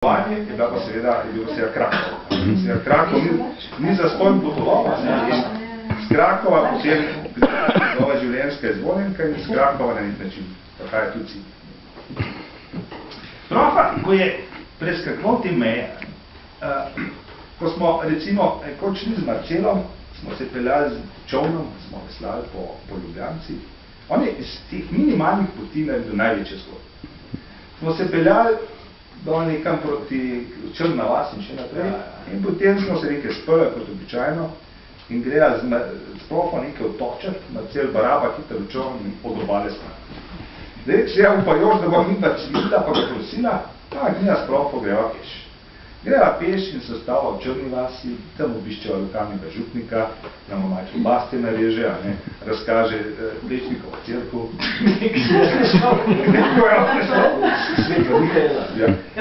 Vanje je bila pa seveda Krakov. Krakov ni zastojn potoval, in z Krakova potem nova življenjska izvoljenka in z Krakova na nek način, pa je tudi cilj. Profa, ko je preskakoval te meje, ko smo recimo šli z Marcelom, smo se peljali z čovnom, smo veslali po Ljubljanci, on je iz teh minimalnih poti do največje zgodbe. Smo se peljali dol nekam proti Črna vas in še naprej. In potem smo se nekaj speli, kot običajno, in greja z profo nekaj otočati, Marcel Baraba, hitro čovn in od obale stran. Zdaj, če je upajoč, da bo midva člila, pa ga prosila, gnija s profo greva peš. Greva peš in se ostava v Črni vasi, tam obiščeva lokalnega župnika, nam majčko baste nareže, razkaže Plečnikova cerkev,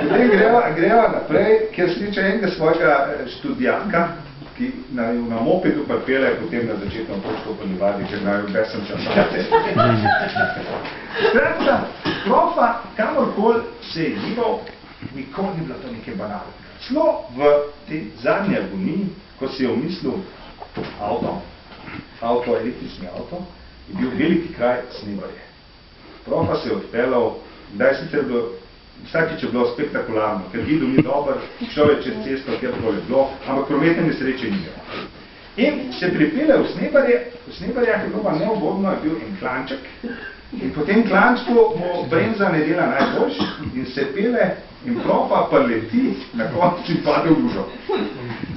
potem greva naprej, kjer sliče enega svojega študijaka, ki na mopedu pripelje potem na začetno točko po Livadi, ker naj besem časate. Skratka, profa, kamorkoli se je gival, nikoli ni bila to nekaj banalnega. Celo v tej zadnji agoniji, ko si je umislil električni avto, je bil veliki kraj Snebarje. Profa se je odpeljal, vsakič je bilo spektakularno, ker videl ni dober, šel je čez cesto, kjerkoli je bilo, ampak prometne nesreče ni bilo. In se pripelje v Snebarjah, je bilo pa neugodno, je bil en klanček, in po tem klančku mu bremza ne dela najboljš in se pele in profa pa leti na koncu in pade v lužo.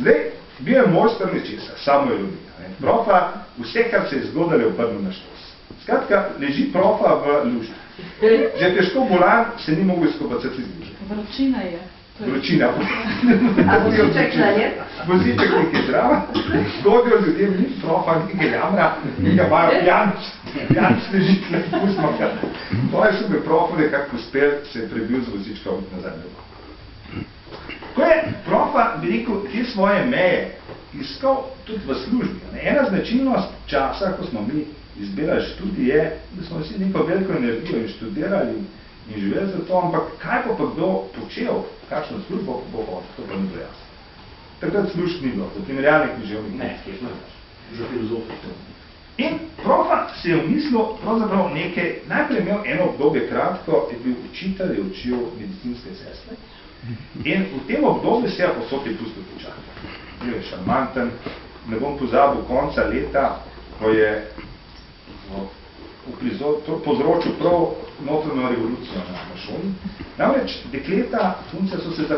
Zdaj, bil je mojster nečesa, samo je ljudina. Profa, vse, kar se je zgodilo, je obrnil na štos. Skratka, leži profa v luži. Že težko bolan se ni mogel izkobacati iz luže. Vročina je. Vročina. A voziček na je? Voziček nekaj zdrava, godijo ljudem, ni profa, nekaj jamra, nekaj imajo pijanč ležitve, pustimo kar. To je super profa, nekako uspel, se je prebil z vozička nazaj. Ko je profa, bi rekel, te svoje meje iskal tudi v službi. Ena značilnost časa, ko smo mi izbirali študij, je, da smo vsi neko veliko energijo in študirali in živeli za to, ampak kaj pa kdo počel, kakšno službo bo hodil, to pa ni bilo jasno. Takrat služb ni bilo, za primerjalnih književnih. Ne, za filozofijo. In profa se je vmislil pravzaprav nekaj, najprej imel eno obdobje kratko, je bil učitelj, je učil medicinske sestre. In v tem obdobju se je posod je pustil počakati. Bil je šarmanten, ne bom pozabil konca leta, ko je povzročil prav notranjo revolucijo na šoli. Namreč dekleta, punce so se